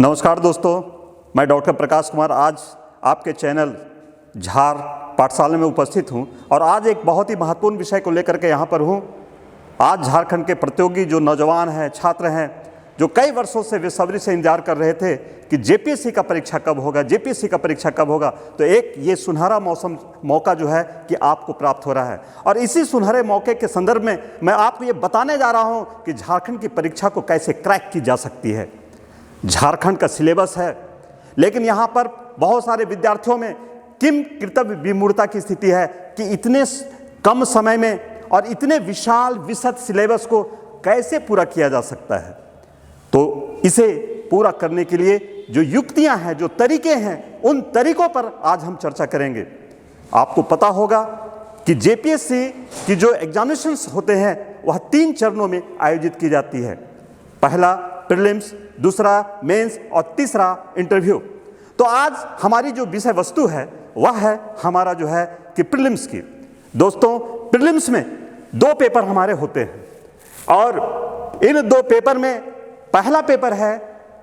नमस्कार दोस्तों, मैं डॉक्टर प्रकाश कुमार आज आपके चैनल झार पाठशाला में उपस्थित हूं और आज एक बहुत ही महत्वपूर्ण विषय को लेकर के यहां पर हूं। आज झारखंड के प्रतियोगी जो नौजवान हैं, छात्र हैं, जो कई वर्षों से बेसब्री से इंतजार कर रहे थे कि जेपीएससी का परीक्षा कब होगा, जेपीएससी का परीक्षा कब होगा, तो एक ये सुनहरा मौका जो है कि आपको प्राप्त हो रहा है। और इसी सुनहरे मौके के संदर्भ में मैं आपको ये बताने जा रहा हूँ कि झारखंड की परीक्षा को कैसे क्रैक की जा सकती है। झारखंड का सिलेबस है, लेकिन यहाँ पर बहुत सारे विद्यार्थियों में किम कर्तव्य विमूढ़ता की स्थिति है कि इतने कम समय में और इतने विशाल विस्तृत सिलेबस को कैसे पूरा किया जा सकता है। तो इसे पूरा करने के लिए जो युक्तियां हैं, जो तरीके हैं, उन तरीकों पर आज हम चर्चा करेंगे। आपको पता होगा कि जेपीएससी की जो एग्जामिनेशंस होते हैं वह 3 चरणों में आयोजित की जाती है। पहला प्रीलिम्स, दूसरा मेंस और तीसरा इंटरव्यू। तो आज हमारी जो विषय वस्तु है वह है हमारा जो है कि प्रीलिम्स की। दोस्तों, प्रीलिम्स में 2 पेपर हमारे होते हैं और इन 2 पेपर में पहला पेपर है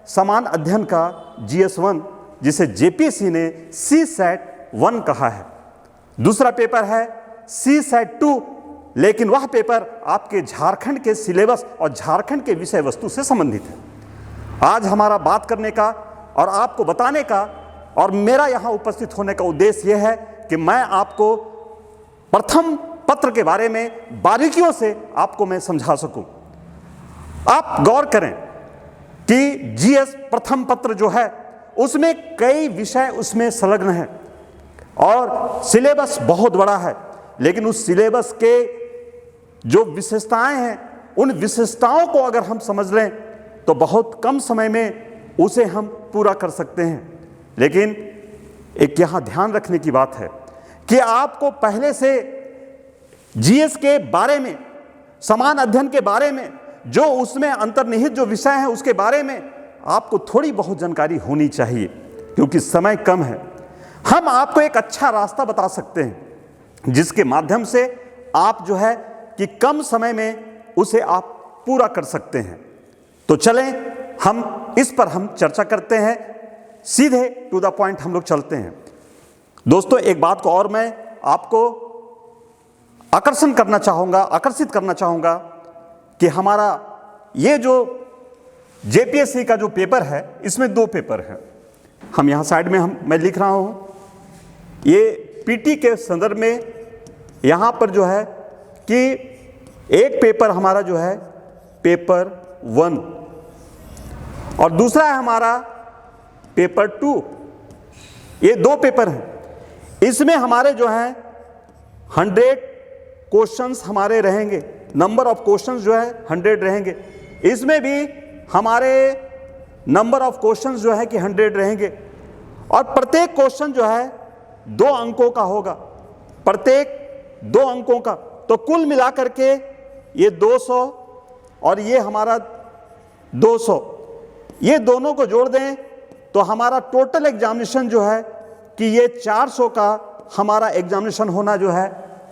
समान अध्ययन का GS1, जिसे जेपीएससी ने CSAT-1 कहा है। दूसरा पेपर है CSAT-2, लेकिन वह पेपर आपके झारखंड के सिलेबस और झारखंड के विषय वस्तु से संबंधित है। आज हमारा बात करने का और आपको बताने का और मेरा यहाँ उपस्थित होने का उद्देश्य यह है कि मैं आपको प्रथम पत्र के बारे में बारीकियों से आपको मैं समझा सकूं। आप गौर करें कि GS प्रथम पत्र जो है उसमें कई विषय उसमें संलग्न हैं और सिलेबस बहुत बड़ा है, लेकिन उस सिलेबस के जो विशेषताएं हैं, उन विशेषताओं को अगर हम समझ लें तो बहुत कम समय में उसे हम पूरा कर सकते हैं। लेकिन एक यहाँ ध्यान रखने की बात है कि आपको पहले से GS के बारे में, समान अध्ययन के बारे में, जो उसमें अंतर्निहित जो विषय है उसके बारे में आपको थोड़ी बहुत जानकारी होनी चाहिए, क्योंकि समय कम है। हम आपको एक अच्छा रास्ता बता सकते हैं जिसके माध्यम से आप जो है कि कम समय में उसे आप पूरा कर सकते हैं। तो चलें हम इस पर हम चर्चा करते हैं, सीधे टू द पॉइंट हम लोग चलते हैं। दोस्तों, एक बात को और मैं आपको आकर्षित करना चाहूँगा कि हमारा ये जो जेपीएससी का जो पेपर है इसमें 2 पेपर हैं। हम यहाँ साइड में मैं लिख रहा हूँ, ये पीटी के संदर्भ में यहाँ पर जो है कि एक पेपर हमारा जो है पेपर 1 और दूसरा है हमारा पेपर 2। ये 2 पेपर हैं। इसमें हमारे जो है 100 क्वेश्चंस हमारे रहेंगे, नंबर ऑफ क्वेश्चंस जो है 100 रहेंगे। इसमें भी हमारे नंबर ऑफ क्वेश्चंस जो है कि 100 रहेंगे और प्रत्येक क्वेश्चन जो है 2 अंकों का होगा, प्रत्येक 2 अंकों का। तो कुल मिलाकर के ये 200 और ये हमारा 200, ये दोनों को जोड़ दें तो हमारा टोटल एग्जामिनेशन जो है कि ये 400 का हमारा एग्जामिनेशन होना जो है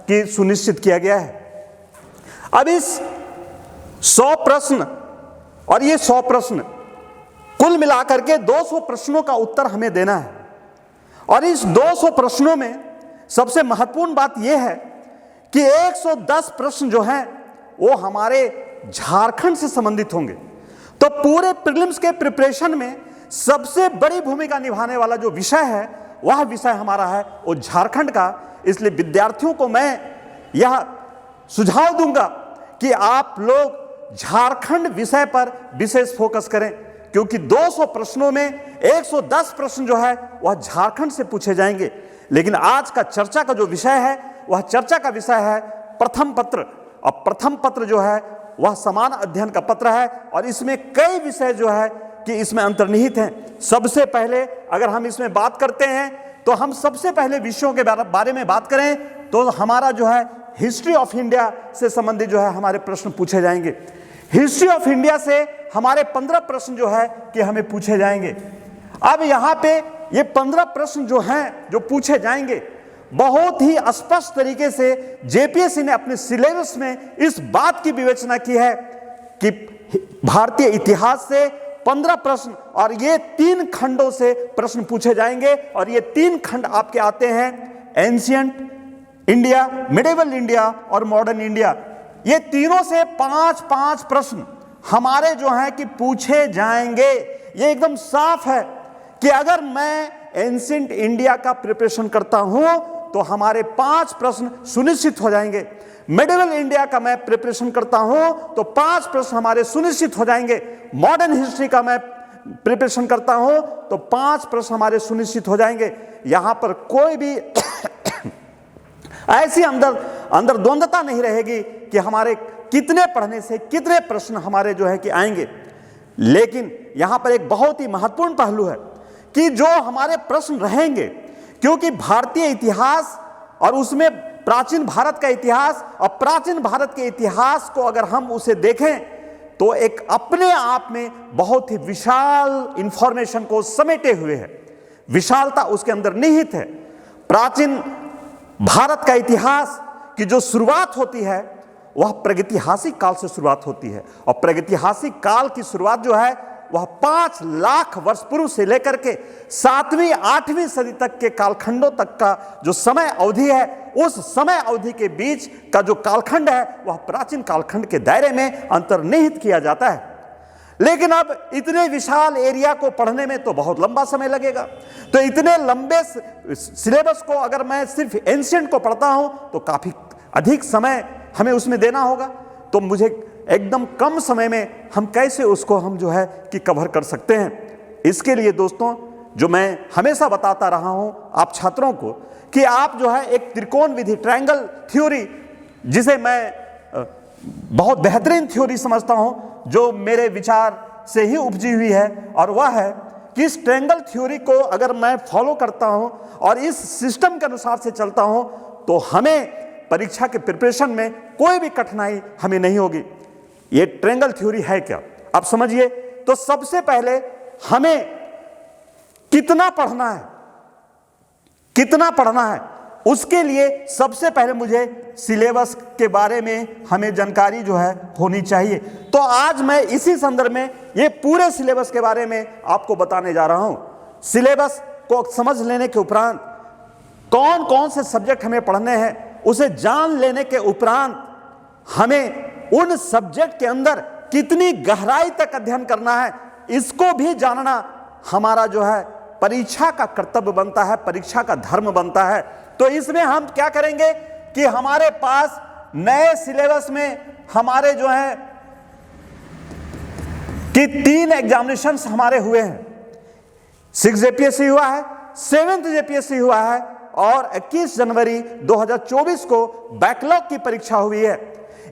कि सुनिश्चित किया गया है। अब इस 100 प्रश्न और ये 100 प्रश्न कुल मिलाकर के 200 प्रश्नों का उत्तर हमें देना है। और इस 200 प्रश्नों में सबसे महत्वपूर्ण बात यह है कि 110 प्रश्न जो हैं वो हमारे झारखंड से संबंधित होंगे। तो पूरे प्रीलिम्स के प्रिपरेशन में सबसे बड़ी भूमिका निभाने वाला जो विषय है वह विषय हमारा है वो झारखंड का। इसलिए विद्यार्थियों को मैं यह सुझाव दूंगा कि आप लोग झारखंड विषय पर विशेष फोकस करें, क्योंकि 200 प्रश्नों में 110 प्रश्न जो है वह झारखंड से पूछे जाएंगे। लेकिन आज का चर्चा का जो विषय है वह चर्चा का विषय है प्रथम पत्र। और प्रथम पत्र जो है वह समान अध्ययन का पत्र है और इसमें कई विषय जो है कि इसमें अंतर्निहित हैं। सबसे पहले अगर हम इसमें बात करते हैं तो हम सबसे पहले विषयों के बारे में बात करें तो हमारा जो है हिस्ट्री ऑफ इंडिया से संबंधित जो है हमारे प्रश्न पूछे जाएंगे। हिस्ट्री ऑफ इंडिया से हमारे 15 प्रश्न जो है कि हमें पूछे जाएंगे। अब यहाँ पे ये 15 प्रश्न जो हैं जो पूछे जाएंगे, बहुत ही स्पष्ट तरीके से जेपीएससी ने अपने सिलेबस में इस बात की विवेचना की है कि भारतीय इतिहास से 15 प्रश्न, और ये 3 खंडों से प्रश्न पूछे जाएंगे। और ये 3 खंड आपके आते हैं एंशिएंट इंडिया, मिडिवल इंडिया और मॉडर्न इंडिया। ये तीनों से 5-5 प्रश्न हमारे जो हैं कि पूछे जाएंगे। ये एकदम साफ है कि अगर मैं एंशिएंट इंडिया का प्रिपरेशन करता हूं तो हमारे 5 प्रश्न सुनिश्चित हो जाएंगे। मिडिवल इंडिया का मैं प्रिपरेशन करता हूं तो 5 प्रश्न हमारे सुनिश्चित हो जाएंगे। मॉडर्न हिस्ट्री का मैं प्रिपरेशन करता हूं तो 5 प्रश्न हमारे सुनिश्चित हो जाएंगे। यहां पर कोई भी ऐसी अंदर द्वंद्वता नहीं रहेगी कि हमारे कितने पढ़ने से कितने प्रश्न हमारे जो है कि आएंगे। लेकिन यहां पर एक बहुत ही महत्वपूर्ण पहलू है कि जो हमारे प्रश्न रहेंगे, क्योंकि भारतीय इतिहास और उसमें प्राचीन भारत का इतिहास और प्राचीन भारत के इतिहास को अगर हम उसे देखें तो एक अपने आप में बहुत ही विशाल इंफॉर्मेशन को समेटे हुए है। विशालता उसके अंदर निहित है। प्राचीन भारत का इतिहास की जो शुरुआत होती है वह प्रागैतिहासिक काल से शुरुआत होती है, और प्रागैतिहासिक काल की शुरुआत जो है वह 5 लाख वर्ष पूर्व से लेकर के 7वीं 8वीं सदी तक के कालखंडों तक का जो समय अवधि है, उस समय अवधि के बीच का जो कालखंड है वह प्राचीन कालखंड के दायरे में अंतर्निहित किया जाता है। लेकिन अब इतने विशाल एरिया को पढ़ने में तो बहुत लंबा समय लगेगा। तो इतने लंबे सिलेबस को अगर मैं सिर्फ एंशिएंट को पढ़ता हूं तो काफी अधिक समय हमें उसमें देना होगा। तो मुझे एकदम कम समय में हम कैसे उसको हम जो है कि कवर कर सकते हैं। इसके लिए दोस्तों, जो मैं हमेशा बताता रहा हूं आप छात्रों को कि आप जो है एक त्रिकोण विधि, ट्रायंगल थ्योरी, जिसे मैं बहुत बेहतरीन थ्योरी समझता हूं, जो मेरे विचार से ही उपजी हुई है, और वह है कि इस ट्रायंगल थ्योरी को अगर मैं फॉलो करता हूं और इस सिस्टम के अनुसार से चलता हूं तो हमें परीक्षा के प्रिपरेशन में कोई भी कठिनाई हमें नहीं होगी। ये ट्रायंगल थ्योरी है क्या, आप समझिए। तो सबसे पहले हमें कितना पढ़ना है, कितना पढ़ना है, उसके लिए सबसे पहले मुझे सिलेबस के बारे में हमें जानकारी जो है होनी चाहिए। तो आज मैं इसी संदर्भ में ये पूरे सिलेबस के बारे में आपको बताने जा रहा हूं। सिलेबस को समझ लेने के उपरांत कौन कौन से सब्जेक्ट हमें पढ़ने हैं, उसे जान लेने के उपरांत हमें उन सब्जेक्ट के अंदर कितनी गहराई तक अध्ययन करना है, इसको भी जानना हमारा जो है परीक्षा का कर्तव्य बनता है, परीक्षा का धर्म बनता है। तो इसमें हम क्या करेंगे कि हमारे पास नए सिलेबस में हमारे जो है कि 3 एग्जामिनेशंस हमारे हुए हैं। 6 जेपीएससी हुआ है, 7th जेपीएससी हुआ है, और 21 जनवरी 2024 को बैकलॉग की परीक्षा हुई है।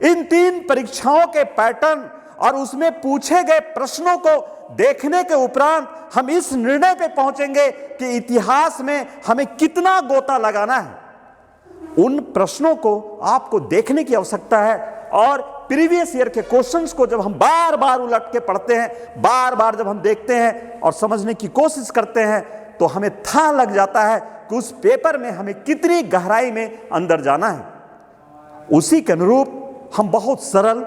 इन 3 परीक्षाओं के पैटर्न और उसमें पूछे गए प्रश्नों को देखने के उपरांत हम इस निर्णय पे पहुंचेंगे कि इतिहास में हमें कितना गोता लगाना है। उन प्रश्नों को आपको देखने की आवश्यकता है, और प्रीवियस ईयर के क्वेश्चंस को जब हम बार बार उलट के पढ़ते हैं, बार बार जब हम देखते हैं और समझने की कोशिश करते हैं, तो हमें था लग जाता है कि उस पेपर में हमें कितनी गहराई में अंदर जाना है। उसी के अनुरूप हम बहुत सरल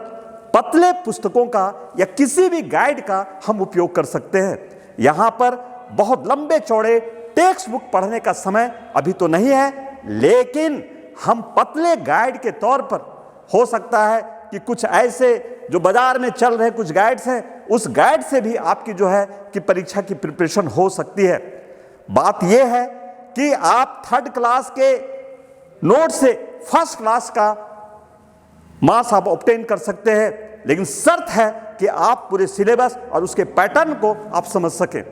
पतले पुस्तकों का या किसी भी गाइड का हम उपयोग कर सकते हैं। यहां पर बहुत लंबे चौड़े टेक्स्ट बुक पढ़ने का समय अभी तो नहीं है, लेकिन हम पतले गाइड के तौर पर हो सकता है कि कुछ ऐसे जो बाजार में चल रहे कुछ गाइड्स हैं, उस गाइड से भी आपकी जो है कि परीक्षा की प्रिपरेशन हो सकती है। बात यह है कि आप 3rd क्लास के नोट से 1st क्लास का मार्क्स आप ऑब्टेन कर सकते हैं, लेकिन शर्त है कि आप पूरे सिलेबस और उसके पैटर्न को आप समझ सकें।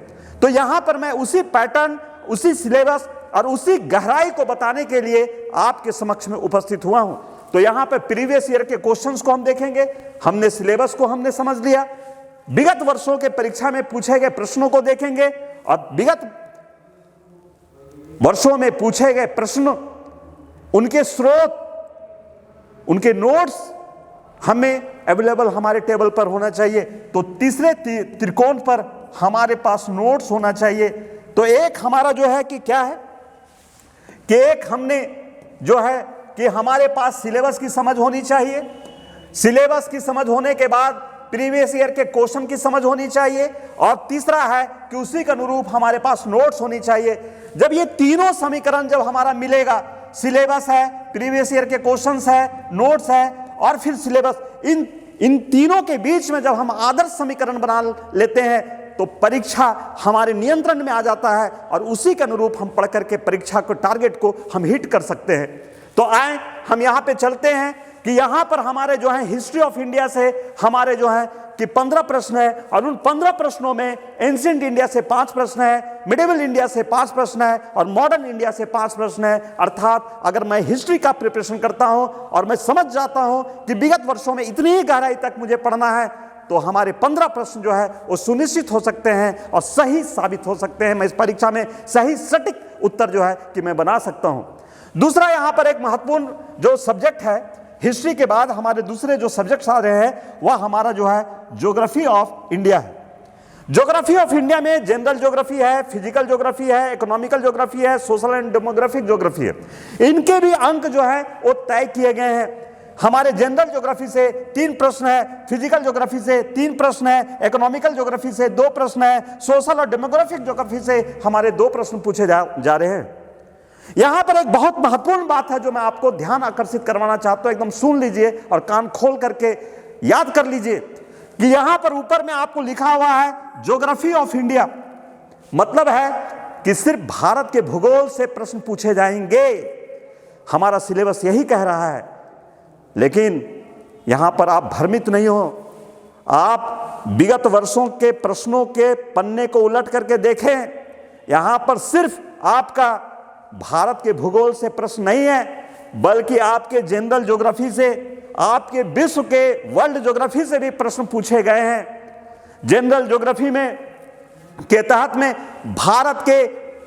तो यहां पर मैं उसी पैटर्न, उसी सिलेबस और उसी गहराई को बताने के लिए आपके समक्ष में उपस्थित हुआ हूं। तो यहां पर प्रीवियस ईयर के क्वेश्चंस को हम देखेंगे, हमने सिलेबस को हमने समझ लिया, विगत वर्षों के परीक्षा में पूछे गए प्रश्नों को देखेंगे, और विगत वर्षों में पूछे गए प्रश्न, उनके स्रोत, उनके नोट्स हमें अवेलेबल हमारे टेबल पर होना चाहिए। तो तीसरे त्रिकोण पर हमारे पास नोट्स होना चाहिए। तो एक हमारा जो है कि क्या है कि एक हमने जो है कि हमारे पास सिलेबस की समझ होनी चाहिए। सिलेबस की समझ होने के बाद प्रीवियस ईयर के क्वेश्चन की समझ होनी चाहिए, और तीसरा है कि उसी के अनुरूप हमारे पास नोट्स होनी चाहिए। जब ये तीनों समीकरण जब हमारा मिलेगा, सिलेबस है, प्रीवियस ईयर के क्वेश्चंस है, नोट्स है और फिर सिलेबस, इन तीनों के बीच में जब हम आदर्श समीकरण बना लेते हैं तो परीक्षा हमारे नियंत्रण में आ जाता है और उसी के अनुरूप हम पढ़ करके परीक्षा को, टारगेट को हम हिट कर सकते हैं। तो आए हम यहाँ पे चलते हैं कि यहाँ पर हमारे जो है हिस्ट्री ऑफ इंडिया से हमारे जो है कि 15 प्रश्न है, और उन 15 प्रश्नों में एंशिएंट इंडिया से 5 प्रश्न है, मिडिवल इंडिया से 5 प्रश्न है और मॉडर्न इंडिया से 5 प्रश्न है। अर्थात अगर मैं हिस्ट्री का प्रिपरेशन करता हूं और मैं समझ जाता हूं कि विगत वर्षों में इतनी गहराई तक मुझे पढ़ना है, तो हमारे 15 प्रश्न जो है वो सुनिश्चित हो सकते हैं और सही साबित हो सकते हैं। मैं इस परीक्षा में सही सटीक उत्तर जो है कि मैं बना सकता हूं। दूसरा यहाँ पर एक महत्वपूर्ण जो सब्जेक्ट है, हिस्ट्री के बाद हमारे दूसरे जो सब्जेक्ट्स आ रहे हैं वह हमारा जो है ज्योग्राफी ऑफ इंडिया है। ज्योग्राफी ऑफ इंडिया में जनरल ज्योग्राफी है, फिजिकल ज्योग्राफी है, इकोनॉमिकल ज्योग्राफी है, सोशल एंड डेमोग्राफिक ज्योग्राफी है। इनके भी अंक जो है वो तय किए गए हैं। हमारे जनरल ज्योग्राफी से 3 प्रश्न है, फिजिकल ज्योग्राफी से 3 प्रश्न है, इकोनॉमिकल ज्योग्राफी से 2 प्रश्न है, सोशल और डेमोग्राफिक ज्योग्राफी से हमारे 2 प्रश्न पूछे जा रहे हैं। यहां पर एक बहुत महत्वपूर्ण बात है जो मैं आपको ध्यान आकर्षित करवाना चाहता हूं, एकदम सुन लीजिए और कान खोल करके याद कर लीजिए कि यहां पर ऊपर में आपको लिखा हुआ है ज्योग्राफी ऑफ इंडिया, मतलब है कि सिर्फ भारत के भूगोल से प्रश्न पूछे जाएंगे। हमारा सिलेबस यही कह रहा है, लेकिन यहां पर आप भ्रमित नहीं हो। आप विगत वर्षों के प्रश्नों के पन्ने को उलट करके देखें, यहां पर सिर्फ आपका भारत के भूगोल से प्रश्न नहीं है, बल्कि आपके जनरल ज्योग्राफी से, आपके विश्व के वर्ल्ड ज्योग्राफी से भी प्रश्न पूछे गए हैं। जनरल ज्योग्राफी में के तहत में भारत के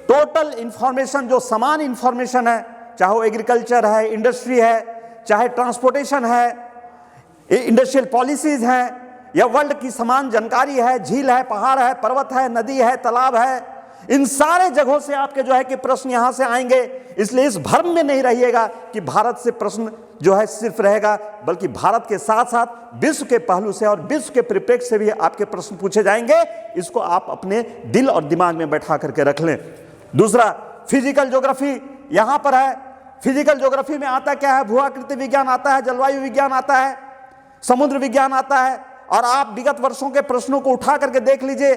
टोटल इंफॉर्मेशन, जो समान इंफॉर्मेशन है, चाहे वो एग्रीकल्चर है, इंडस्ट्री है, चाहे ट्रांसपोर्टेशन है, इंडस्ट्रियल पॉलिसीज हैं, या वर्ल्ड की समान जानकारी है, झील है, पहाड़ है, पर्वत है, नदी है, तालाब है, इन सारे जगहों से आपके जो है कि प्रश्न यहां से आएंगे। इसलिए इस भ्रम में नहीं रहिएगा कि भारत से प्रश्न जो है सिर्फ रहेगा, बल्कि भारत के साथ साथ विश्व के पहलू से और विश्व के परिप्रेक्ष्य से भी आपके प्रश्न पूछे जाएंगे। इसको आप अपने दिल और दिमाग में बैठा करके रख लें। दूसरा, फिजिकल ज्योग्राफी यहां पर है। फिजिकल ज्योग्राफी में आता क्या है? भूआकृति विज्ञान आता है, जलवायु विज्ञान आता है, समुद्र विज्ञान आता है। और आप विगत वर्षों के प्रश्नों को उठा करके देख लीजिए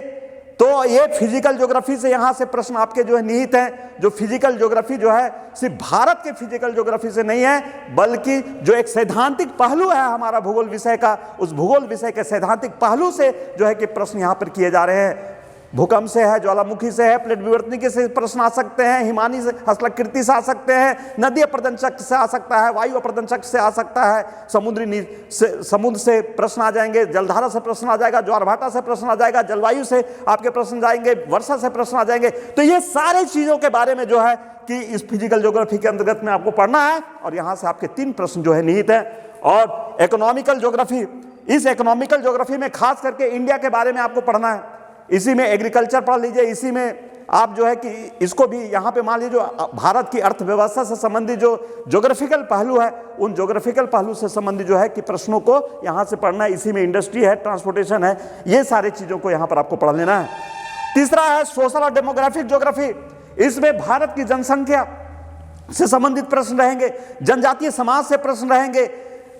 तो ये फिजिकल ज्योग्राफी से यहां से प्रश्न आपके जो है निहित हैं। जो फिजिकल ज्योग्राफी जो है सिर्फ भारत के फिजिकल ज्योग्राफी से नहीं है, बल्कि जो एक सैद्धांतिक पहलू है हमारा भूगोल विषय का, उस भूगोल विषय के सैद्धांतिक पहलू से जो है कि प्रश्न यहां पर किए जा रहे हैं। भूकंप से है, ज्वालामुखी से है, प्लेट विवर्तनिकी से प्रश्न आ सकते हैं, हिमानी से, हस्तलाकृति से आ सकते हैं, नदी अपर्दनचक्र से आ सकता है, वायु अपर्दनचक्र से आ सकता है, समुद्र से प्रश्न आ जाएंगे, जलधारा से प्रश्न आ जाएगा, ज्वारभाटा से प्रश्न आ जाएगा, जलवायु से आपके प्रश्न जाएंगे, वर्षा से प्रश्न आ जाएंगे। तो ये सारे चीजों के बारे में जो है कि इस फिजिकल ज्योग्राफी के अंतर्गत में आपको पढ़ना है, और यहां से आपके 3 प्रश्न जो है निहित है। और इकोनॉमिकल ज्योग्राफी, इस इकोनॉमिकल ज्योग्राफी में खास करके इंडिया के बारे में आपको पढ़ना है। इसी में एग्रीकल्चर पढ़ लीजिए, इसी में आप जो है कि इसको भी यहाँ पे मान लीजिए जो भारत की अर्थव्यवस्था से संबंधित जो ज्योग्राफिकल पहलू है, उन ज्योग्राफिकल पहलू से संबंधित जो है कि प्रश्नों को यहाँ से पढ़ना है। इसी में इंडस्ट्री है, ट्रांसपोर्टेशन है, ये सारी चीज़ों को यहाँ पर आपको पढ़ लेना है। तीसरा है सोशल और डेमोग्राफिक ज्योग्राफी। इसमें भारत की जनसंख्या से संबंधित प्रश्न रहेंगे, जनजातीय समाज से प्रश्न रहेंगे,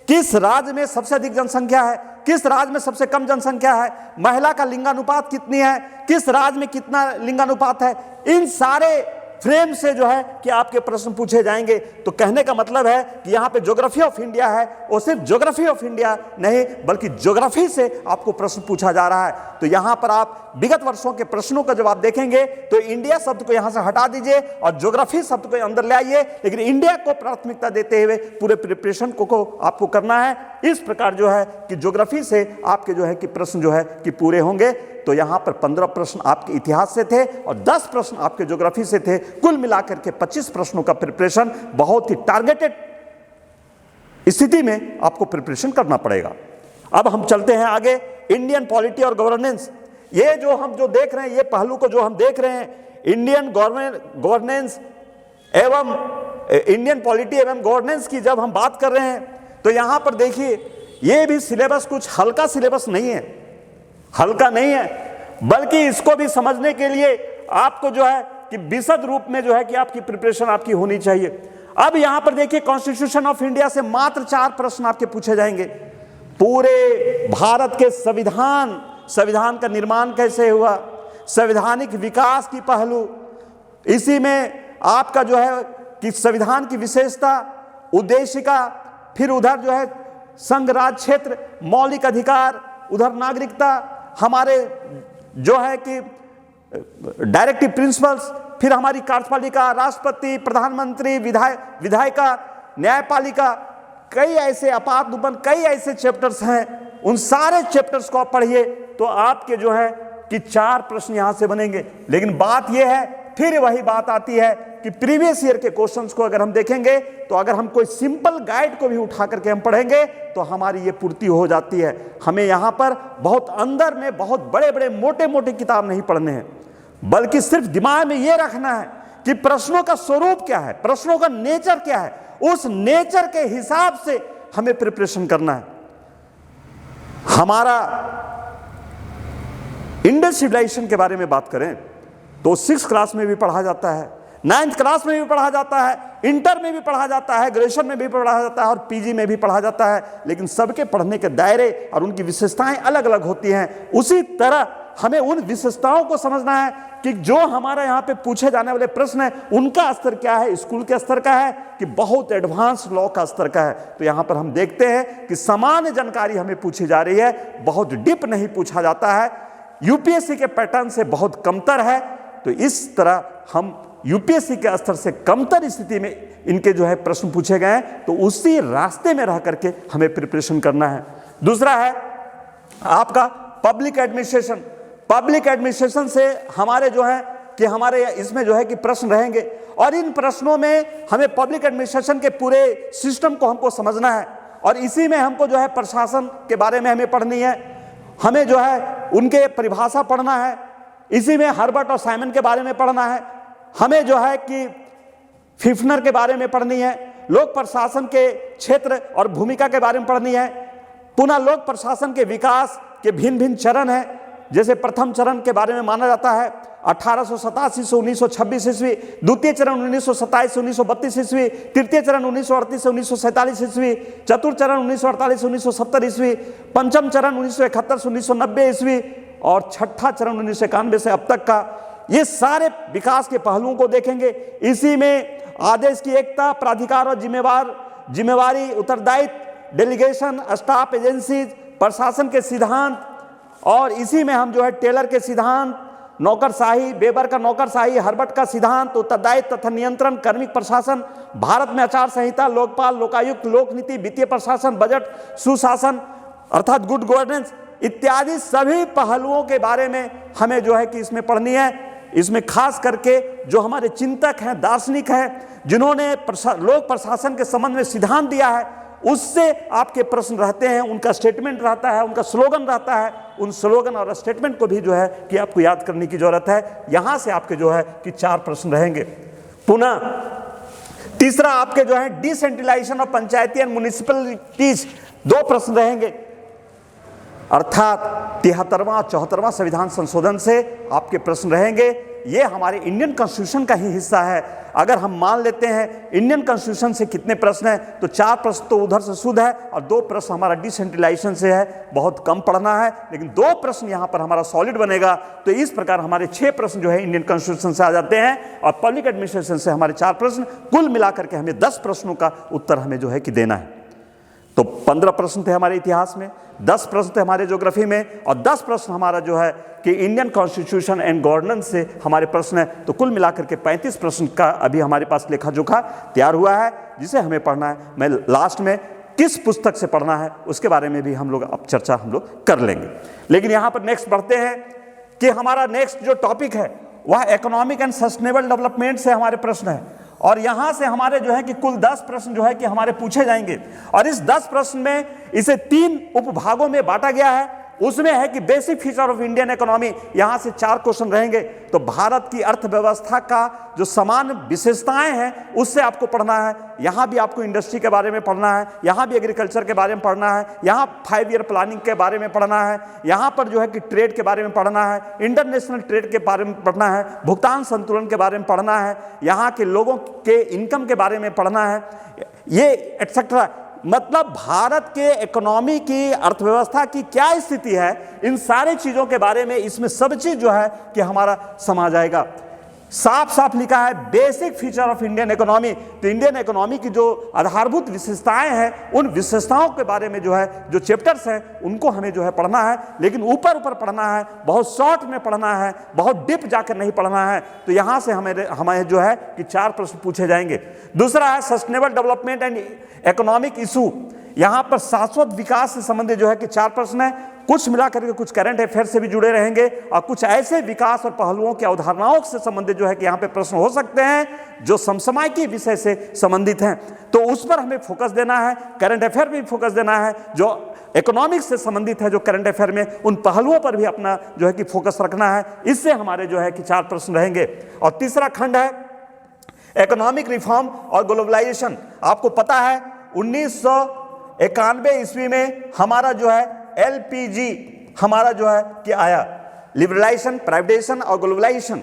किस राज्य में सबसे अधिक जनसंख्या है, किस राज्य में सबसे कम जनसंख्या है, महिला का लिंगानुपात कितनी है, किस राज्य में कितना लिंगानुपात है, इन सारे फ्रेम से जो है कि आपके प्रश्न पूछे जाएंगे। तो कहने का मतलब है कि यहाँ पे ज्योग्राफी ऑफ इंडिया है, और सिर्फ ज्योग्राफी ऑफ इंडिया नहीं बल्कि ज्योग्राफी से आपको प्रश्न पूछा जा रहा है। तो यहाँ पर आप विगत वर्षों के प्रश्नों का जब आप देखेंगे तो इंडिया शब्द को यहाँ से हटा दीजिए और ज्योग्राफी शब्द को अंदर ले आइए, लेकिन इंडिया को प्राथमिकता देते हुए पूरे प्रिपरेशन को आपको करना है। इस प्रकार जो है कि ज्योग्राफी से आपके जो है कि प्रश्न जो है कि पूरे होंगे। तो यहाँ पर 15 प्रश्न आपके इतिहास से थे और 10 प्रश्न आपके ज्योग्राफी से थे। कुल मिलाकर के 25 प्रश्नों का प्रिपरेशन बहुत ही टारगेटेड स्थिति में आपको प्रिपरेशन करना पड़ेगा। अब हम चलते हैं आगे, इंडियन पॉलिटी और गवर्नेंस। ये जो हम जो देख रहे हैं, ये पहलू को जो हम देख रहे हैं, इंडियन गवर्नेंस एवं इंडियन पॉलिटी एवं गवर्नेंस की जब हम बात कर रहे हैं तो यहाँ पर देखिए ये भी सिलेबस कुछ हल्का सिलेबस नहीं है, हल्का नहीं है, बल्कि इसको भी समझने के लिए आपको जो है कि विशद रूप में जो है कि आपकी प्रिपरेशन आपकी होनी चाहिए। अब यहां पर देखिए, कॉन्स्टिट्यूशन ऑफ इंडिया से मात्र 4 प्रश्न आपके पूछे जाएंगे। पूरे भारत के संविधान का निर्माण कैसे हुआ, संवैधानिक विकास की पहलू, इसी में आपका जो है कि संविधान की विशेषता, उद्देशिका, फिर उधर जो है संघ राज क्षेत्र, मौलिक अधिकार, उधर नागरिकता, हमारे जो है कि डायरेक्टिव प्रिंसिपल्स, फिर हमारी कार्यपालिका, राष्ट्रपति, प्रधानमंत्री, विधायिका, न्यायपालिका, कई ऐसे अपातुपन कई ऐसे चैप्टर्स हैं। उन सारे चैप्टर्स को आप पढ़िए तो आपके जो है कि 4 प्रश्न यहां से बनेंगे। लेकिन बात यह है, फिर वही बात आती है कि प्रीवियस ईयर के क्वेश्चंस को अगर हम देखेंगे तो अगर हम कोई सिंपल गाइड को भी उठा करके हम पढ़ेंगे तो हमारी ये पूर्ति हो जाती है। हमें यहाँ पर बहुत अंदर में बहुत बड़े बड़े मोटे मोटे किताब नहीं पढ़ने हैं, बल्कि सिर्फ दिमाग में ये रखना है कि प्रश्नों का स्वरूप क्या है, प्रश्नों का नेचर क्या है, उस नेचर के हिसाब से हमें प्रिपरेशन करना है। हमारा इंडस सिविलाइजेशन के बारे में बात करें तो 6th क्लास में भी पढ़ा जाता है, 9th क्लास में भी पढ़ा जाता है, इंटर में भी पढ़ा जाता है, ग्रेजुएशन में भी पढ़ा जाता है और पीजी में भी पढ़ा जाता है। लेकिन सबके पढ़ने के दायरे और उनकी विशेषताएं अलग अलग होती हैं। उसी तरह हमें उन विशेषताओं को समझना है कि जो हमारा यहाँ पे पूछे जाने वाले प्रश्न है उनका स्तर क्या है, स्कूल के स्तर का है कि बहुत एडवांस लॉ का स्तर का है। तो यहाँ पर हम देखते हैं कि सामान्य जानकारी हमें पूछी जा रही है, बहुत डीप नहीं पूछा जाता है, यूपीएससी के पैटर्न से बहुत कमतर है। तो इस तरह हम यूपीएससी के स्तर से कमतर स्थिति में इनके जो है प्रश्न पूछे गए हैं, तो उसी रास्ते में रह करके हमें प्रिपरेशन करना है। दूसरा है आपका पब्लिक एडमिनिस्ट्रेशन। पब्लिक एडमिनिस्ट्रेशन से हमारे जो है कि हमारे इसमें जो है कि प्रश्न रहेंगे और इन प्रश्नों में हमें पब्लिक एडमिनिस्ट्रेशन के पूरे सिस्टम को हमको समझना है और इसी में हमको जो है प्रशासन के बारे में हमें पढ़नी है, हमें जो है उनके परिभाषा पढ़ना है, इसी में हर्बर्ट और साइमन के बारे में पढ़ना है, हमें जो है कि फिफ्नर के बारे में पढ़नी है, लोक प्रशासन के क्षेत्र और भूमिका के बारे में पढ़नी है, पुनः लोक प्रशासन के विकास के भिन्न भिन्न चरण हैं। जैसे प्रथम चरण के बारे में माना जाता है 1887 से 1926 ईस्वी, द्वितीय चरण 1927 से 1932 ईस्वी, तृतीय चरण 1938 से 1947 ईस्वी, चतुर्थ चरण 1948 से 1970 ईस्वी, पंचम चरण 1971 से 1990 ईस्वी और छठा चरण 1991 से अब तक का। ये सारे विकास के पहलुओं को देखेंगे। इसी में आदेश की एकता, प्राधिकार और जिम्मेवारी, उत्तरदायित्व, डेलीगेशन, स्टाफ एजेंसीज, प्रशासन के सिद्धांत और इसी में हम जो है टेलर के सिद्धांत, नौकरशाही, वेबर का नौकरशाही, हर्बर्ट का सिद्धांत, उत्तरदायित्व तथा नियंत्रण, कार्मिक प्रशासन, भारत में आचार संहिता, लोकपाल, लोकायुक्त, लोकनीति, वित्तीय प्रशासन, बजट, सुशासन अर्थात गुड गवर्नेंस इत्यादि सभी पहलुओं के बारे में हमें जो है कि इसमें पढ़नी है। इसमें खास करके जो हमारे चिंतक हैं, दार्शनिक हैं, जिन्होंने लोक प्रशासन के संबंध में सिद्धांत दिया है, उससे आपके प्रश्न रहते हैं, उनका स्टेटमेंट रहता है, उनका स्लोगन रहता है। उन स्लोगन और स्टेटमेंट को भी जो है कि आपको याद करने की जरूरत है। यहां से आपके जो है कि 4 प्रश्न रहेंगे। पुनः तीसरा आपके जो है decentralization of panchayati and municipalities, 2 प्रश्न रहेंगे। अर्थात 73वां 74वां संविधान संशोधन से आपके प्रश्न रहेंगे। ये हमारे इंडियन कॉन्स्टिट्यूशन का ही हिस्सा है। अगर हम मान लेते हैं इंडियन कॉन्स्टिट्यूशन से कितने प्रश्न हैं तो 4 प्रश्न तो उधर से शुद्ध है और 2 प्रश्न हमारा डिसेंट्रलाइजेशन से है, बहुत कम पढ़ना है। लेकिन 2 प्रश्न यहाँ पर हमारा सॉलिड बनेगा। तो इस प्रकार हमारे 6 प्रश्न जो है इंडियन कॉन्स्टिट्यूशन से आ जाते हैं और पब्लिक एडमिनिस्ट्रेशन से हमारे 4 प्रश्न, कुल मिलाकर के हमें 10 प्रश्नों का उत्तर हमें जो है कि देना है। तो 15 प्रश्न थे हमारे इतिहास में, 10 प्रश्न थे हमारे ज्योग्राफी में और 10 प्रश्न हमारा जो है कि इंडियन कॉन्स्टिट्यूशन एंड गवर्नेंस से हमारे प्रश्न है। तो कुल मिलाकर के 35 प्रश्न का अभी हमारे पास लेखा जोखा तैयार हुआ है, जिसे हमें पढ़ना है। मैं लास्ट में किस पुस्तक से पढ़ना है उसके बारे में भी हम लोग अब चर्चा हम लोग कर लेंगे। लेकिन यहाँ पर नेक्स्ट बढ़ते हैं कि हमारा नेक्स्ट जो टॉपिक है वह इकोनॉमिक एंड सस्टेनेबल डेवलपमेंट से हमारे प्रश्न है और यहाँ से हमारे जो है कि कुल 10 प्रश्न जो है कि हमारे पूछे जाएंगे। और इस 10 प्रश्न में इसे 3 उपभागों में बांटा गया है। उसमें है कि basic feature of Indian economy, यहां से 4 क्वेश्चन रहेंगे। तो भारत की अर्थव्यवस्था का जो समान विशेषताएं हैं उससे आपको पढ़ना है। यहां भी आपको इंडस्ट्री के बारे में पढ़ना है, यहां भी एग्रीकल्चर के बारे में पढ़ना है, यहां 5 ईयर प्लानिंग के बारे में पढ़ना है, यहां पर जो है कि ट्रेड के बारे में पढ़ना है, इंटरनेशनल ट्रेड के बारे में पढ़ना है, भुगतान संतुलन के बारे में पढ़ना है, यहां के लोगों के इनकम के बारे में पढ़ना है, ये एटसेट्रा। मतलब भारत के इकोनॉमी की, अर्थव्यवस्था की क्या स्थिति है, इन सारी चीजों के बारे में इसमें सब चीज जो है कि हमारा समा जाएगा। साफ साफ लिखा है basic feature of Indian economy. तो इंडियन इकोनॉमी की जो आधारभूत विशेषताएं हैं, उन विशेषताओं के बारे में जो है जो चैप्टर्स हैं उनको हमें जो है पढ़ना है, लेकिन ऊपर ऊपर पढ़ना है, बहुत शॉर्ट में पढ़ना है, बहुत डीप जाकर नहीं पढ़ना है। तो यहां से हमें जो है कि 4 प्रश्न पूछे जाएंगे। दूसरा है sustainable development and economic issue. यहां पर शाश्वत विकास से संबंधित जो है कि 4 प्रश्न है। कुछ मिलाकर के कुछ करंट अफेयर से भी जुड़े रहेंगे और कुछ ऐसे विकास और पहलुओं की अवधारणाओं से संबंधित जो है कि यहाँ पे प्रश्न हो सकते हैं जो समसामयिक विषय से संबंधित हैं। तो उस पर हमें फोकस देना है, करंट अफेयर भी फोकस देना है, जो इकोनॉमिक्स से संबंधित है जो करंट अफेयर में, उन पहलुओं पर भी अपना जो है कि फोकस रखना है। इससे हमारे जो है कि 4 प्रश्न रहेंगे। और तीसरा खंड है इकोनॉमिक रिफॉर्म और ग्लोबलाइजेशन। आपको पता है 1991 ईस्वी में हमारा जो है LPG हमारा जो है कि आया, लिबरलाइजेशन, प्राइवेटाइजेशन और ग्लोबलाइजेशन।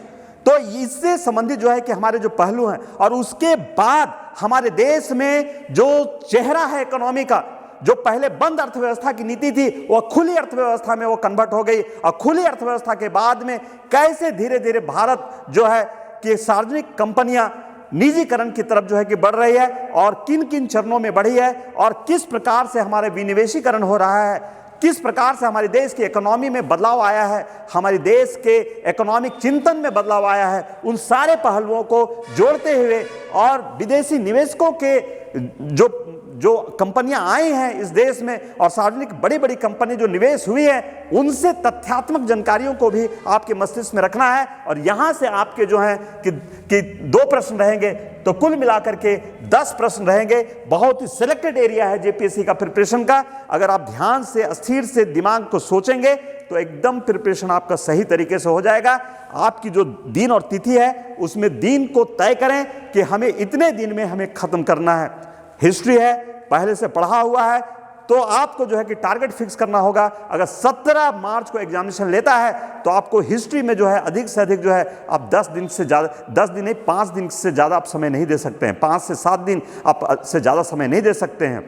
तो इससे संबंधित जो है कि हमारे जो पहलू हैं, और उसके बाद हमारे देश में जो चेहरा है इकोनॉमी का, जो पहले बंद अर्थव्यवस्था की नीति थी वह खुली अर्थव्यवस्था में वो कन्वर्ट हो गई। और खुली अर्थव्यवस्था के बाद में कैसे धीरे धीरे भारत जो है कि सार्वजनिक कंपनियां निजीकरण की तरफ जो है कि बढ़ रही है, और किन किन चरणों में बढ़ी है, और किस प्रकार से हमारे विनिवेशीकरण हो रहा है, किस प्रकार से हमारे देश की इकोनॉमी में बदलाव आया है, हमारे देश के इकोनॉमिक चिंतन में बदलाव आया है। उन सारे पहलुओं को जोड़ते हुए और विदेशी निवेशकों के जो कंपनियां आई हैं इस देश में, और सार्वजनिक बड़ी बड़ी कंपनी जो निवेश हुई है, उनसे तथ्यात्मक जानकारियों को भी आपके मस्तिष्क में रखना है। और यहां से आपके जो हैं कि 2 प्रश्न रहेंगे, तो कुल मिलाकर के 10 प्रश्न रहेंगे। बहुत ही सिलेक्टेड एरिया है जेपीएससी का प्रिपरेशन का। अगर आप ध्यान से, अस्थिर से दिमाग को सोचेंगे तो एकदम प्रिपरेशन आपका सही तरीके से हो जाएगा। आपकी जो दिन और तिथि है उसमें दिन को तय करें कि हमें इतने दिन में हमें खत्म करना है। हिस्ट्री है, पहले से पढ़ा हुआ है, तो आपको जो है कि टारगेट फिक्स करना होगा। अगर 17 मार्च को एग्जामिनेशन लेता है तो आपको हिस्ट्री में जो है अधिक से अधिक जो है आप 10 दिन से ज़्यादा, 10 दिन नहीं 5 दिन से ज़्यादा आप समय नहीं दे सकते हैं। 5 से 7 दिन आप से ज़्यादा समय नहीं दे सकते हैं।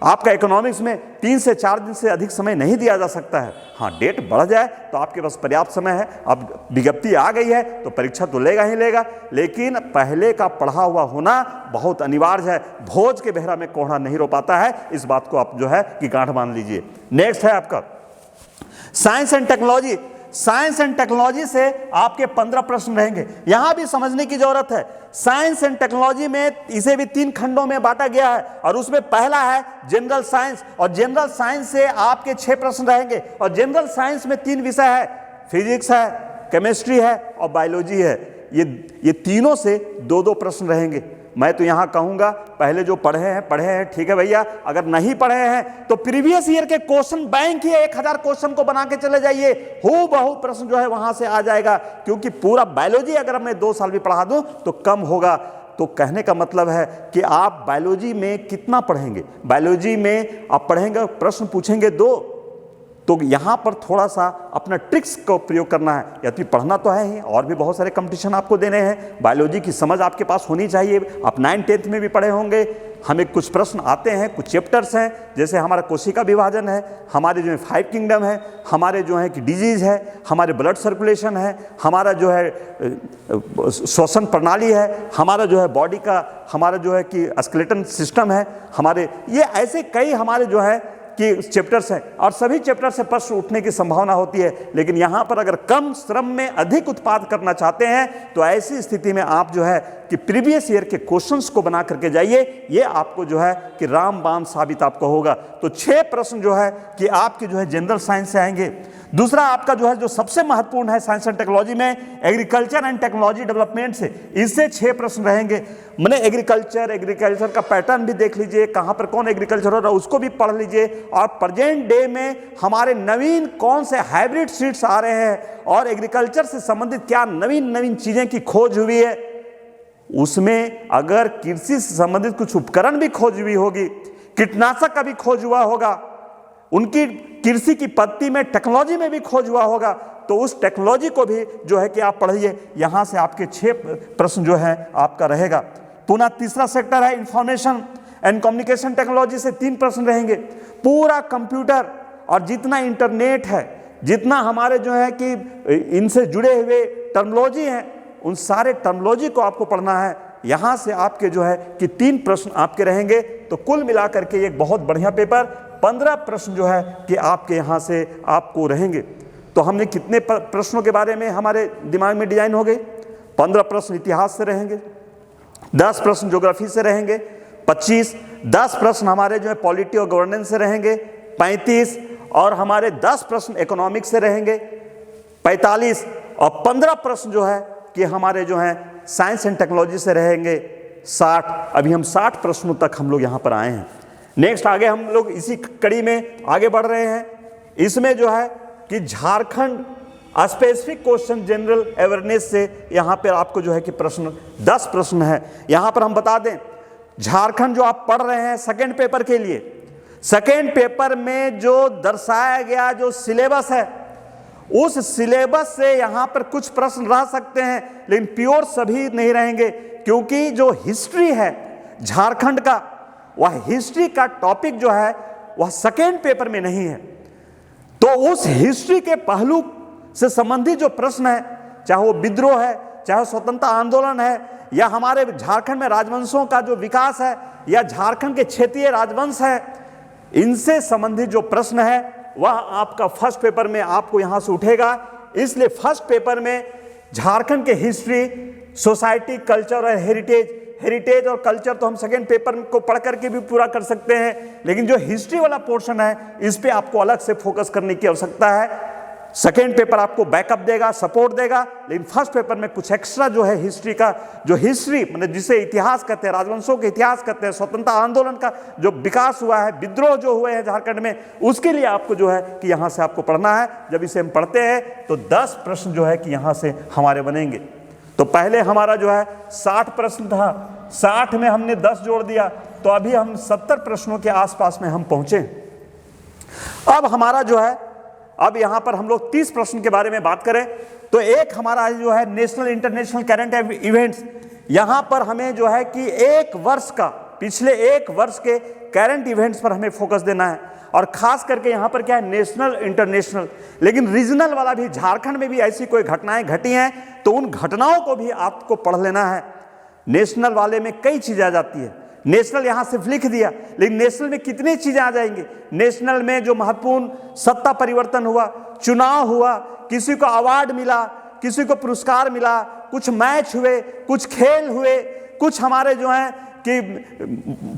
आपका इकोनॉमिक्स में 3 से 4 दिन से अधिक समय नहीं दिया जा सकता है। हाँ, डेट बढ़ जाए तो आपके पास पर्याप्त समय है। अब विज्ञप्ति आ गई है तो परीक्षा तो लेगा ही लेगा, लेकिन पहले का पढ़ा हुआ होना बहुत अनिवार्य है। भोज के बेहरा में कोढ़ा नहीं रो पाता है, इस बात को आप जो है कि गांठ बांध लीजिए। नेक्स्ट है आपका science and technology. Science and technology से आपके 15 प्रश्न रहेंगे। यहां भी समझने की जरूरत है। साइंस एंड टेक्नोलॉजी में इसे भी 3 खंडों में बांटा गया है, और उसमें पहला है जनरल साइंस, और जनरल साइंस से आपके 6 प्रश्न रहेंगे। और जनरल साइंस में 3 विषय है, फिजिक्स है, केमिस्ट्री है और बायोलॉजी है। ये तीनों से 2-2 प्रश्न रहेंगे। मैं तो यहां कहूंगा पहले जो पढ़े हैं ठीक है भैया। अगर नहीं पढ़े हैं तो प्रीवियस ईयर के क्वेश्चन बैंक ही 1000 क्वेश्चन को बना के चले जाइए, हूबहू प्रश्न जो है वहां से आ जाएगा। क्योंकि पूरा बायोलॉजी अगर मैं 2 साल भी पढ़ा दूं तो कम होगा। तो कहने का मतलब है कि आप बायोलॉजी में कितना पढ़ेंगे, बायोलॉजी में आप पढ़ेंगे, प्रश्न पूछेंगे 2, तो यहाँ पर थोड़ा सा अपना ट्रिक्स का प्रयोग करना है। यदि पढ़ना तो है ही, और भी बहुत सारे कंपटीशन आपको देने हैं। बायोलॉजी की समझ आपके पास होनी चाहिए। आप 9th-10th में भी पढ़े होंगे। हमें कुछ प्रश्न आते हैं, कुछ चैप्टर्स हैं, जैसे हमारा कोशिका विभाजन है, हमारे जो है 5 किंगडम है, हमारे जो है कि डिजीज है, हमारे ब्लड सर्कुलेशन है, हमारा जो है श्वसन प्रणाली है, हमारा जो है बॉडी का, हमारा जो है कि स्केलेटन सिस्टम है, हमारे ये ऐसे कई हमारे जो है कि चैप्टर्स हैं, और सभी चैप्टर से प्रश्न उठने की संभावना होती है। लेकिन यहाँ पर अगर कम श्रम में अधिक उत्पाद करना चाहते हैं तो ऐसी स्थिति में आप जो है कि प्रीवियस ईयर के क्वेश्चंस को बना करके जाइए, ये आपको जो है कि रामबाण साबित आपको होगा। तो 6 प्रश्न जो है कि आपके जो है जनरल साइंस से आएंगे। दूसरा आपका जो है जो सबसे महत्वपूर्ण है साइंस एंड टेक्नोलॉजी में, एग्रीकल्चर एंड टेक्नोलॉजी डेवलपमेंट से, इससे 6 प्रश्न रहेंगे। मैंने एग्रीकल्चर का पैटर्न भी देख लीजिए, कहाँ पर कौन एग्रीकल्चर हो रहा है उसको भी पढ़ लीजिए, और प्रेजेंट डे में हमारे नवीन कौन से हाइब्रिड सीड्स आ रहे हैं और एग्रीकल्चर से संबंधित क्या नवीन नवीन चीजें की खोज हुई है, उसमें अगर कृषि से संबंधित कुछ उपकरण भी खोज हुई होगी, कीटनाशक का भी खोज हुआ होगा, उनकी कृषि की पद्धति में टेक्नोलॉजी में भी खोज हुआ होगा, तो उस टेक्नोलॉजी को भी जो है कि आप पढ़िए। यहां से आपके 6 प्रश्न जो है आपका रहेगा। पुनः तीसरा सेक्टर है इंफॉर्मेशन एंड कम्युनिकेशन टेक्नोलॉजी से 3 प्रश्न रहेंगे। पूरा कंप्यूटर और जितना इंटरनेट है, जितना हमारे जो है कि इनसे जुड़े हुए टर्मिनोलॉजी हैं, उन सारे टर्मिनोलॉजी को आपको पढ़ना है। यहाँ से आपके जो है कि 3 प्रश्न आपके रहेंगे। तो कुल मिलाकर के एक बहुत बढ़िया पेपर, 15 प्रश्न जो है कि आपके यहाँ से आपको रहेंगे। तो हमने कितने प्रश्नों के बारे में हमारे दिमाग में डिजाइन हो गई? 15 प्रश्न इतिहास से रहेंगे, 10 प्रश्न ज्योग्राफी से रहेंगे, 25, 10 प्रश्न हमारे जो है पॉलिटी और गवर्नेंस से रहेंगे, 35, और हमारे 10 प्रश्न इकोनॉमिक्स से रहेंगे, 45, और 15 प्रश्न जो है कि हमारे जो हैं साइंस एंड टेक्नोलॉजी से रहेंगे, 60। अभी हम 60 प्रश्नों तक हम लोग यहाँ पर आए हैं। नेक्स्ट आगे हम लोग इसी कड़ी में आगे बढ़ रहे हैं। इसमें जो है कि Jharkhand specific question general awareness से यहाँ पर आपको जो है कि प्रश्न 10 प्रश्न है। यहाँ पर हम बता दें, झारखंड जो आप पढ़ रहे हैं सेकेंड पेपर के लिए, सेकेंड पेपर में जो दर्शाया गया जो सिलेबस है, उस सिलेबस से यहां पर कुछ प्रश्न रह सकते हैं, लेकिन प्योर सभी नहीं रहेंगे, क्योंकि जो हिस्ट्री है झारखंड का, वह हिस्ट्री का टॉपिक जो है वह सेकेंड पेपर में नहीं है। तो उस हिस्ट्री के पहलू से संबंधित जो प्रश्न है, चाहे वो विद्रोह है, चाहे स्वतंत्रता आंदोलन है, या हमारे झारखंड में राजवंशों का जो विकास है, या झारखंड के क्षेत्रीय राजवंश है, इनसे संबंधित जो प्रश्न है वह आपका फर्स्ट पेपर में आपको यहां से उठेगा। इसलिए फर्स्ट पेपर में झारखंड के हिस्ट्री, सोसाइटी, कल्चर और हेरिटेज और कल्चर तो हम सेकेंड पेपर को पढ़ करके भी पूरा कर सकते हैं, लेकिन जो हिस्ट्री वाला पोर्शन है इस पे आपको अलग से फोकस करने की आवश्यकता है। सेकेंड पेपर आपको बैकअप देगा, सपोर्ट देगा, लेकिन फर्स्ट पेपर में कुछ एक्स्ट्रा जो है हिस्ट्री का, जो हिस्ट्री मतलब जिसे इतिहास कहते हैं, राजवंशों के इतिहास कहते हैं, स्वतंत्रता आंदोलन का जो विकास हुआ है, विद्रोह जो हुए हैं झारखंड में, उसके लिए आपको जो है कि यहाँ से आपको पढ़ना है। जब इसे हम पढ़ते हैं तो 10 प्रश्न जो है कि यहाँ से हमारे बनेंगे। तो पहले हमारा जो है 60 प्रश्न था, 60 में हमने 10 जोड़ दिया, तो अभी हम 70 प्रश्नों के आसपास में हम पहुंचे। अब हमारा जो है, अब यहां पर हम लोग 30 प्रश्न के बारे में बात करें तो एक हमारा जो है नेशनल इंटरनेशनल करंट इवेंट्स, यहां पर हमें जो है कि एक वर्ष का, पिछले एक वर्ष के करंट इवेंट्स पर हमें फोकस देना है। और खास करके यहां पर क्या है, नेशनल इंटरनेशनल, लेकिन रीजनल वाला भी, झारखंड में भी ऐसी कोई घटनाएं घटी हैं तो उन घटनाओं को भी आपको पढ़ लेना है। नेशनल वाले में कई चीजें आ जाती है, नेशनल यहां सिर्फ लिख दिया, लेकिन नेशनल में कितनी चीजें आ जाएंगी। नेशनल में जो महत्वपूर्ण सत्ता परिवर्तन हुआ, चुनाव हुआ, किसी को अवार्ड मिला, किसी को पुरस्कार मिला, कुछ मैच हुए, कुछ खेल हुए, कुछ हमारे जो हैं कि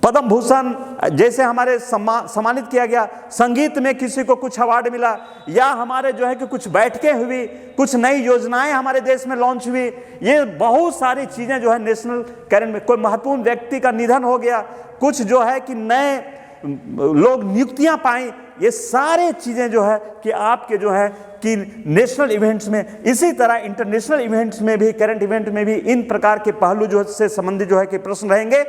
पद्म भूषण जैसे हमारे सम्मानित किया गया, संगीत में किसी को कुछ अवार्ड मिला, या हमारे जो है कि कुछ बैठकें हुई, कुछ नई योजनाएं हमारे देश में लॉन्च हुई। ये बहुत सारी चीजें जो है नेशनल करंट में, कोई महत्वपूर्ण व्यक्ति का निधन हो गया, कुछ जो है कि नए लोग नियुक्तियां पाई, ये सारे चीजें जो है कि आपके जो है कि नेशनल इवेंट्स में, इसी तरह इंटरनेशनल इवेंट्स में भी, करंट इवेंट में भी इन प्रकार के पहलू जो से संबंधित जो है कि प्रश्न रहेंगे।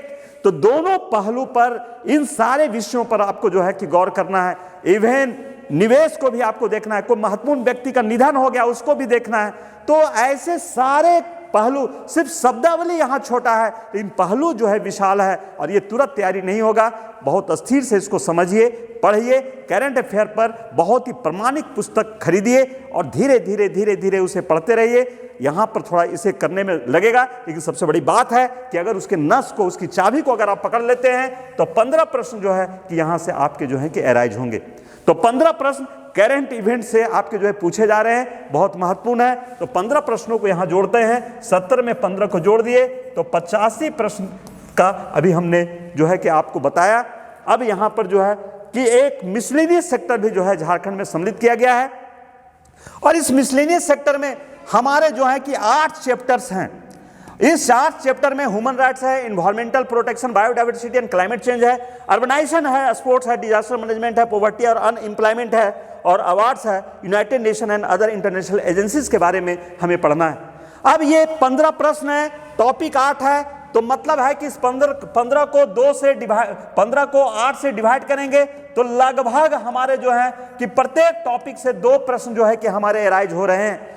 तो दोनों पहलू पर, इन सारे विषयों पर आपको जो है कि गौर करना है। इवन निवेश को भी आपको देखना है, कोई महत्वपूर्ण व्यक्ति का निधन हो गया उसको भी देखना है। तो ऐसे सारे पहलू, सिर्फ शब्दावली यहाँ छोटा है, लेकिन पहलू जो है विशाल है, और ये तुरंत तैयारी नहीं होगा। बहुत अस्थिर से इसको समझिए, पढ़िए, करंट अफेयर पर बहुत ही प्रमाणिक पुस्तक खरीदिए और धीरे धीरे धीरे धीरे उसे पढ़ते रहिए। यहाँ पर थोड़ा इसे करने में लगेगा, लेकिन सबसे बड़ी बात है कि अगर उसके नस को, उसकी चाबी को अगर आप पकड़ लेते हैं तो 15 प्रश्न जो है कि यहाँ से आपके जो है कि एराइज होंगे। तो 15 प्रश्न करंट इवेंट से आपके जो है पूछे जा रहे हैं, बहुत महत्वपूर्ण है। तो 15 प्रश्नों को यहाँ जोड़ते हैं, 70 में 15 को जोड़ दिए तो 85 प्रश्न का अभी हमने जो है कि आपको बताया। अब यहाँ पर जो है कि एक मिसलेनियस सेक्टर भी जो है झारखंड में सम्मिलित किया गया है, और इस मिसलेनियस सेक्टर में हमारे जो है कि 8 चैप्टर्स हैं। इस 8 चैप्टर में ह्यूमन राइट्स है, environmental protection, biodiversity and climate change है, अर्बनाइजेशन है, स्पोर्ट्स है, डिजास्टर मैनेजमेंट है, पॉवर्टी और अनएम्प्लॉयमेंट है, और अवार्ड्स है, United nation and other international agencies के बारे में हमें पढ़ना है। अब ये 15 प्रश्न है, टॉपिक 8 है, तो मतलब है कि इस 15 को 2 से डिवाइड, 15 को 8 से डिवाइड करेंगे तो लगभग हमारे जो है कि प्रत्येक टॉपिक से 2 प्रश्न जो है कि हमारे एराइज हो रहे हैं।